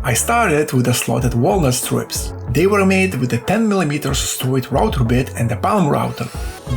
I started with the slotted Walnut strips. They were made with a 10mm straight router bit and a palm router.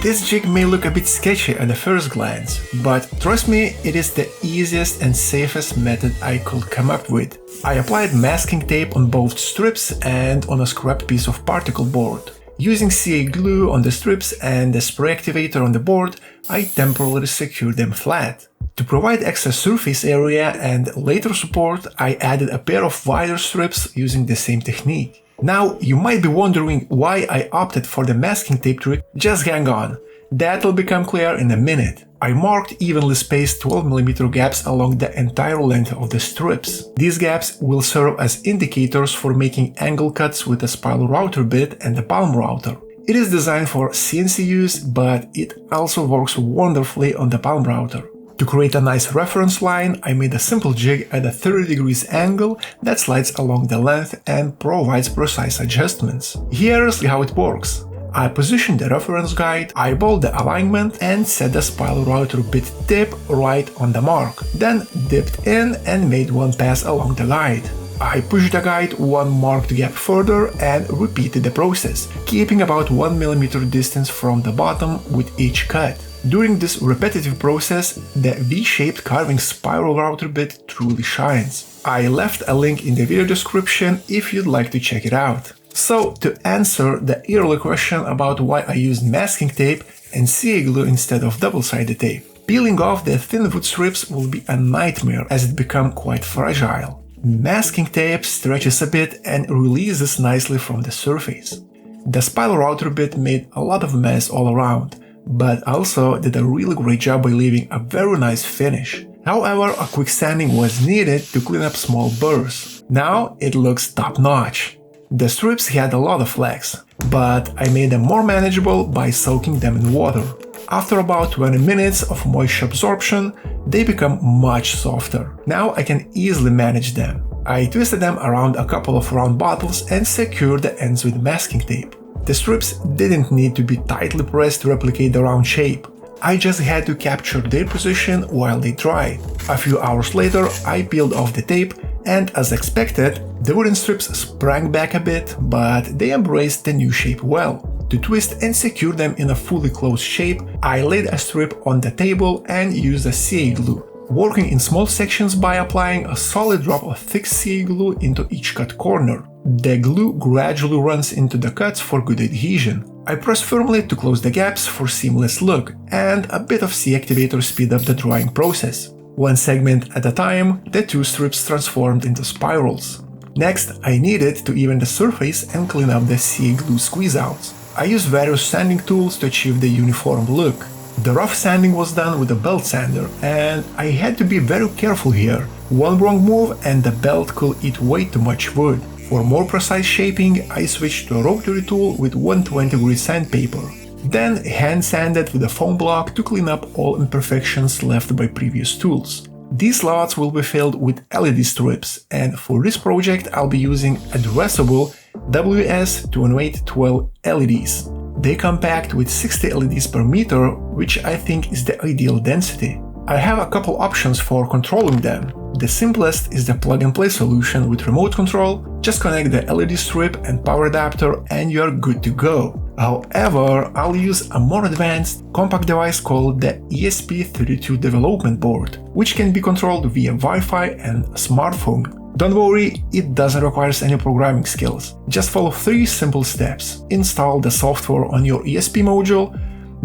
This jig may look a bit sketchy at the first glance, but trust me, it is the easiest and safest method I could come up with. I applied masking tape on both strips and on a scrap piece of particle board. Using CA glue on the strips and the spray activator on the board, I temporarily secured them flat. To provide extra surface area and later support, I added a pair of wider strips using the same technique. Now, you might be wondering why I opted for the masking tape trick. Just hang on, that will become clear in a minute. I marked evenly spaced 12mm gaps along the entire length of the strips. These gaps will serve as indicators for making angle cuts with a spiral router bit and the palm router. It is designed for CNC use, but it also works wonderfully on the palm router. To create a nice reference line, I made a simple jig at a 30 degrees angle that slides along the length and provides precise adjustments. Here's how it works. I positioned the reference guide, eyeballed the alignment and set the spiral router bit tip right on the mark. Then dipped in and made one pass along the guide. I pushed the guide one marked gap further and repeated the process, keeping about 1mm distance from the bottom with each cut. During this repetitive process, the V-shaped carving spiral router bit truly shines. I left a link in the video description if you'd like to check it out. So, to answer the earlier question about why I used masking tape and CA glue instead of double-sided tape, peeling off the thin wood strips will be a nightmare as it becomes quite fragile. Masking tape stretches a bit and releases nicely from the surface. The spiral router bit made a lot of mess all around, but also did a really great job by leaving a very nice finish. However, a quick sanding was needed to clean up small burrs. Now it looks top-notch. The strips had a lot of flex, but I made them more manageable by soaking them in water. After about 20 minutes of moisture absorption, they become much softer. Now I can easily manage them. I twisted them around a couple of round bottles and secured the ends with masking tape. The strips didn't need to be tightly pressed to replicate the round shape. I just had to capture their position while they dried. A few hours later, I peeled off the tape, and as expected, the wooden strips sprang back a bit, but they embraced the new shape well. To twist and secure them in a fully closed shape, I laid a strip on the table and used a CA glue, working in small sections by applying a solid drop of thick CA glue into each cut corner. The glue gradually runs into the cuts for good adhesion. I press firmly to close the gaps for seamless look, and a bit of CA activator speed up the drying process. One segment at a time, the two strips transformed into spirals. Next, I needed to even the surface and clean up the CA glue squeeze-outs. I used various sanding tools to achieve the uniform look. The rough sanding was done with a belt sander, and I had to be very careful here. One wrong move and the belt could eat way too much wood. For more precise shaping, I switched to a rotary tool with 120-degree sandpaper. Then hand sanded with a foam block to clean up all imperfections left by previous tools. These slots will be filled with LED strips, and for this project I'll be using addressable WS20812 LEDs. They come packed with 60 LEDs per meter, which I think is the ideal density. I have a couple options for controlling them. The simplest is the plug-and-play solution with remote control. Just connect the LED strip and power adapter and you're good to go. However, I'll use a more advanced, compact device called the ESP32 development board, which can be controlled via Wi-Fi and a smartphone. Don't worry, it doesn't require any programming skills. Just follow 3 simple steps. Install the software on your ESP module,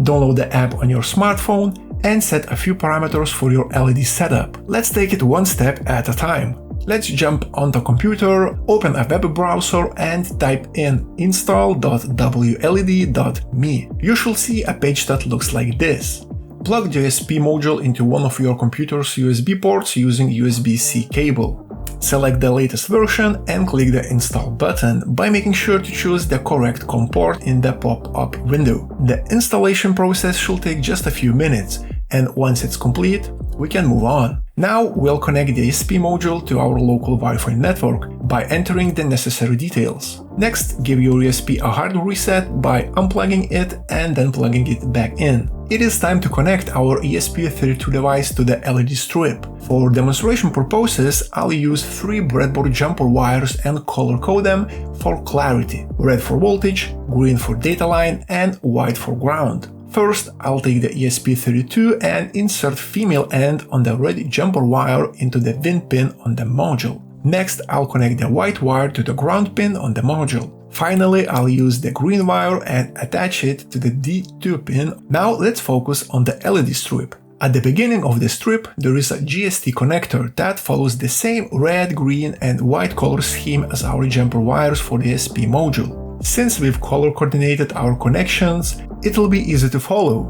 download the app on your smartphone, and set a few parameters for your LED setup. Let's take it one step at a time. Let's jump onto a computer, open a web browser and type in install.wled.me. You should see a page that looks like this. Plug the ESP module into one of your computer's USB ports using USB-C cable. Select the latest version and click the Install button by making sure to choose the correct COM port in the pop-up window. The installation process should take just a few minutes, and once it's complete, we can move on. Now we'll connect the ESP module to our local Wi-Fi network by entering the necessary details. Next, give your ESP a hard reset by unplugging it and then plugging it back in. It is time to connect our ESP32 device to the LED strip. For demonstration purposes, I'll use 3 breadboard jumper wires and color code them for clarity: red for voltage, green for data line, and white for ground. First, I'll take the ESP32 and insert female end on the red jumper wire into the VIN pin on the module. Next, I'll connect the white wire to the ground pin on the module. Finally, I'll use the green wire and attach it to the D2 pin. Now let's focus on the LED strip. At the beginning of the strip, there is a GST connector that follows the same red, green, and white color scheme as our jumper wires for the ESP module. Since we've color coordinated our connections, it'll be easy to follow.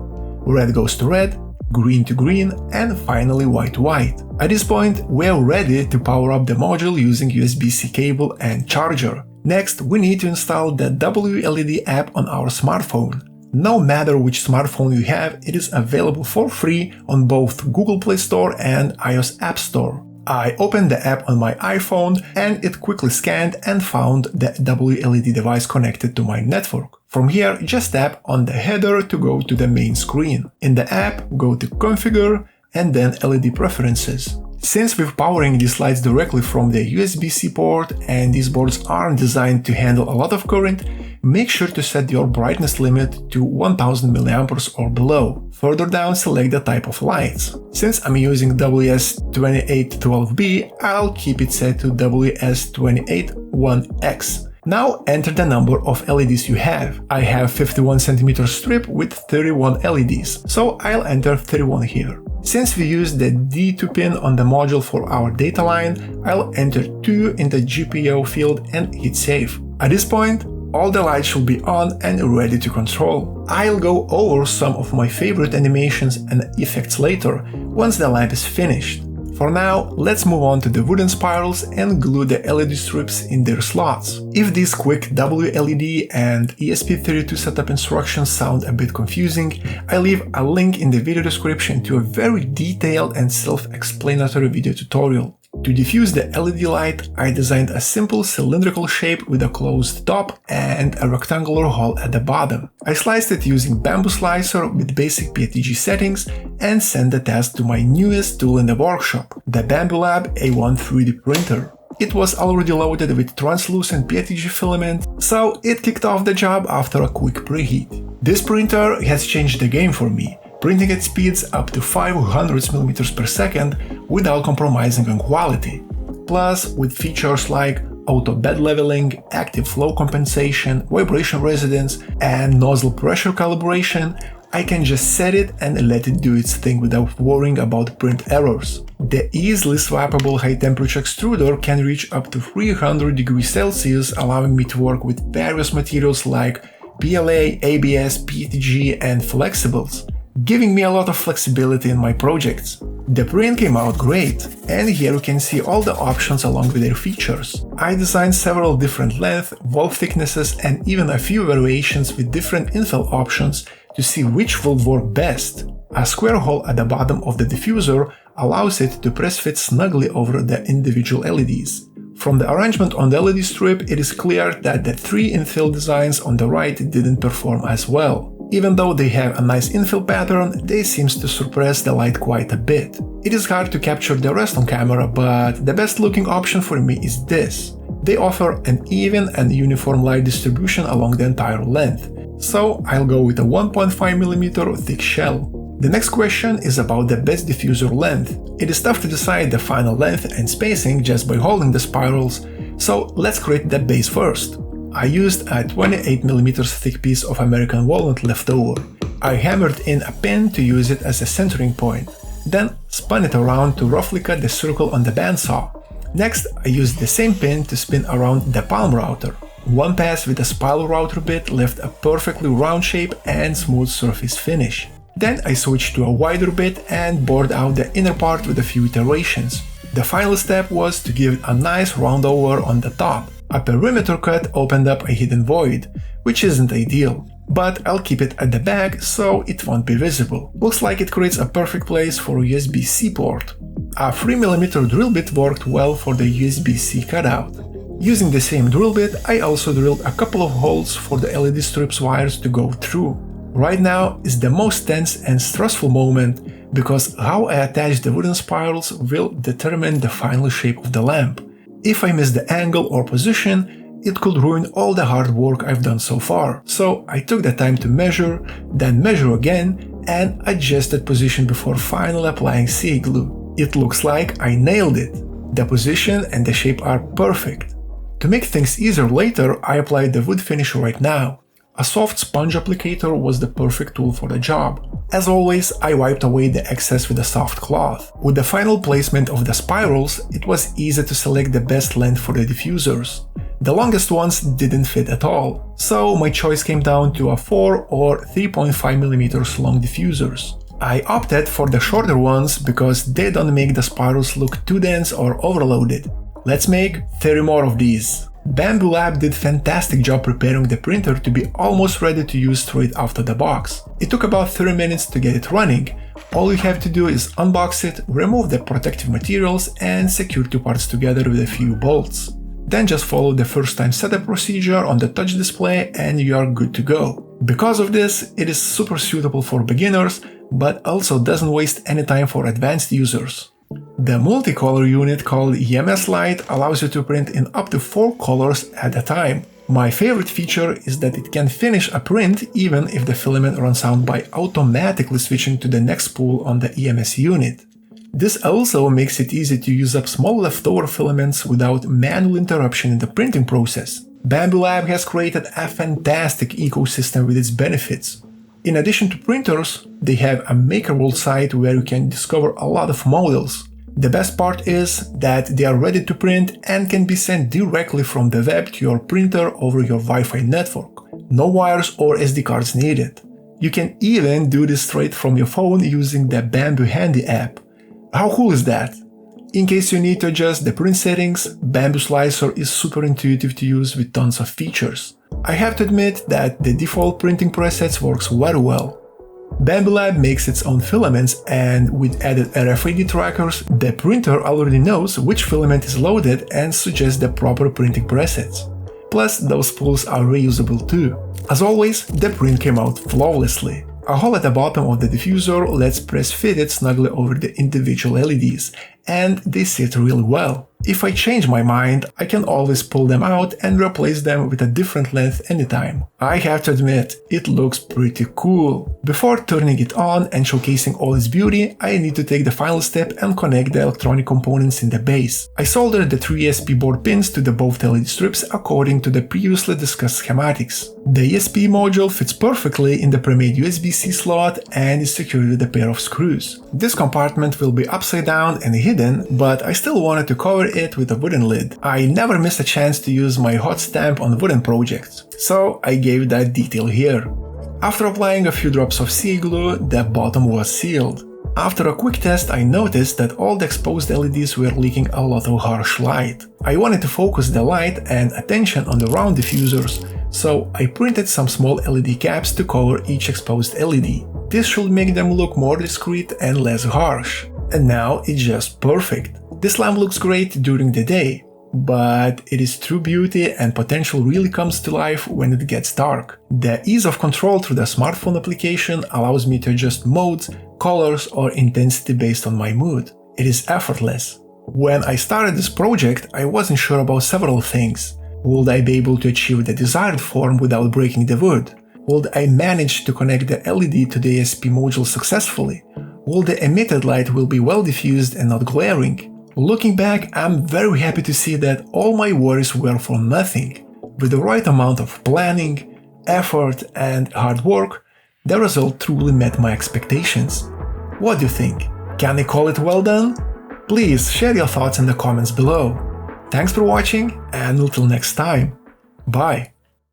Red goes to red, green to green, and finally white to white. At this point, we're ready to power up the module using USB-C cable and charger. Next, we need to install the WLED app on our smartphone. No matter which smartphone you have, it is available for free on both Google Play Store and iOS App Store. I opened the app on my iPhone and it quickly scanned and found the WLED device connected to my network. From here, just tap on the header to go to the main screen. In the app, go to Configure and then LED Preferences. Since we're powering these lights directly from the USB-C port and these boards aren't designed to handle a lot of current, make sure to set your brightness limit to 1000 mA or below. Further down, select the type of lights. Since I'm using WS2812B, I'll keep it set to WS281X. Now enter the number of LEDs you have. I have 51 cm strip with 31 LEDs, so I'll enter 31 here. Since we use the D2 pin on the module for our data line, I'll enter 2 in the GPIO field and hit save. At this point, all the lights should be on and ready to control. I'll go over some of my favorite animations and effects later, once the lamp is finished. For now, let's move on to the wooden spirals and glue the LED strips in their slots. If these quick WLED and ESP32 setup instructions sound a bit confusing, I leave a link in the video description to a very detailed and self-explanatory video tutorial. To diffuse the LED light, I designed a simple cylindrical shape with a closed top and a rectangular hole at the bottom. I sliced it using bamboo slicer with basic PETG settings and sent the test to my newest tool in the workshop, the Bambu Lab A1 3D printer. It was already loaded with translucent PETG filament, so it kicked off the job after a quick preheat. This printer has changed the game for me, printing at speeds up to 500 mm per second without compromising on quality. Plus, with features like auto bed leveling, active flow compensation, vibration resistance, and nozzle pressure calibration, I can just set it and let it do its thing without worrying about print errors. The easily swappable high-temperature extruder can reach up to 300 degrees Celsius, allowing me to work with various materials like PLA, ABS, PETG, and flexibles, giving me a lot of flexibility in my projects. The print came out great, and here you can see all the options along with their features. I designed several different length, wall thicknesses, and even a few variations with different infill options to see which will work best. A square hole at the bottom of the diffuser allows it to press fit snugly over the individual LEDs. From the arrangement on the LED strip, it is clear that the 3 infill designs on the right didn't perform as well. Even though they have a nice infill pattern, they seem to suppress the light quite a bit. It is hard to capture the rest on camera, but the best looking option for me is this. They offer an even and uniform light distribution along the entire length, so I'll go with a 1.5mm thick shell. The next question is about the best diffuser length. It is tough to decide the final length and spacing just by holding the spirals, so let's create the base first. I used a 28mm thick piece of American walnut leftover. I hammered in a pin to use it as a centering point, then spun it around to roughly cut the circle on the bandsaw. Next, I used the same pin to spin around the palm router. One pass with a spiral router bit left a perfectly round shape and smooth surface finish. Then I switched to a wider bit and bored out the inner part with a few iterations. The final step was to give it a nice round over on the top. A perimeter cut opened up a hidden void, which isn't ideal, but I'll keep it at the back so it won't be visible. Looks like it creates a perfect place for a USB-C port. A 3mm drill bit worked well for the USB-C cutout. Using the same drill bit, I also drilled a couple of holes for the LED strips wires to go through. Right now is the most tense and stressful moment because how I attach the wooden spirals will determine the final shape of the lamp. If I miss the angle or position, it could ruin all the hard work I've done so far. So I took the time to measure, then measure again, and adjusted position before finally applying CA glue. It looks like I nailed it. The position and the shape are perfect. To make things easier later, I applied the wood finish right now. A soft sponge applicator was the perfect tool for the job. As always, I wiped away the excess with a soft cloth. With the final placement of the spirals, it was easy to select the best length for the diffusers. The longest ones didn't fit at all, so my choice came down to a 4 or 3.5mm long diffusers. I opted for the shorter ones because they don't make the spirals look too dense or overloaded. Let's make 30 more of these. Bambu Lab did fantastic job preparing the printer to be almost ready to use straight after the box. It took about 30 minutes to get it running. All you have to do is unbox it, remove the protective materials and secure two parts together with a few bolts. Then just follow the first time setup procedure on the touch display and you are good to go. Because of this, it is super suitable for beginners, but also doesn't waste any time for advanced users. The multicolor unit called EMS Light allows you to print in up to 4 colors at a time. My favorite feature is that it can finish a print even if the filament runs out by automatically switching to the next spool on the EMS unit. This also makes it easy to use up small leftover filaments without manual interruption in the printing process. Bambu Lab has created a fantastic ecosystem with its benefits. In addition to printers, they have a Maker World site where you can discover a lot of models. The best part is that they are ready to print and can be sent directly from the web to your printer over your Wi-Fi network. No wires or SD cards needed. You can even do this straight from your phone using the Bambu Handy app. How cool is that? In case you need to adjust the print settings, Bambu Slicer is super intuitive to use with tons of features. I have to admit that the default printing presets works very well. Bambu Lab makes its own filaments and with added RFID trackers, the printer already knows which filament is loaded and suggests the proper printing presets. Plus, those spools are reusable too. As always, the print came out flawlessly. A hole at the bottom of the diffuser lets press fit it snugly over the individual LEDs, and they sit really well. If I change my mind, I can always pull them out and replace them with a different length anytime. I have to admit, it looks pretty cool. Before turning it on and showcasing all its beauty, I need to take the final step and connect the electronic components in the base. I soldered the 3 ESP board pins to the both LED strips according to the previously discussed schematics. The ESP module fits perfectly in the pre-made USB-C slot and is secured with a pair of screws. This compartment will be upside down and hidden, but I still wanted to cover it with a wooden lid. I never missed a chance to use my hot stamp on wooden projects, so I gave that detail here. After applying a few drops of CA glue, the bottom was sealed. After a quick test, I noticed that all the exposed LEDs were leaking a lot of harsh light. I wanted to focus the light and attention on the round diffusers, so I printed some small LED caps to cover each exposed LED. This should make them look more discreet and less harsh. And now it's just perfect. This lamp looks great during the day, but its true beauty and potential really comes to life when it gets dark. The ease of control through the smartphone application allows me to adjust modes, colors, or intensity based on my mood. It is effortless. When I started this project, I wasn't sure about several things. Would I be able to achieve the desired form without breaking the wood? Would I manage to connect the LED to the ESP module successfully? Will the emitted light will be well diffused and not glaring? Looking back, I'm very happy to see that all my worries were for nothing. With the right amount of planning, effort, and hard work, the result truly met my expectations. What do you think? Can I call it well done? Please share your thoughts in the comments below. Thanks for watching, and until next time, bye!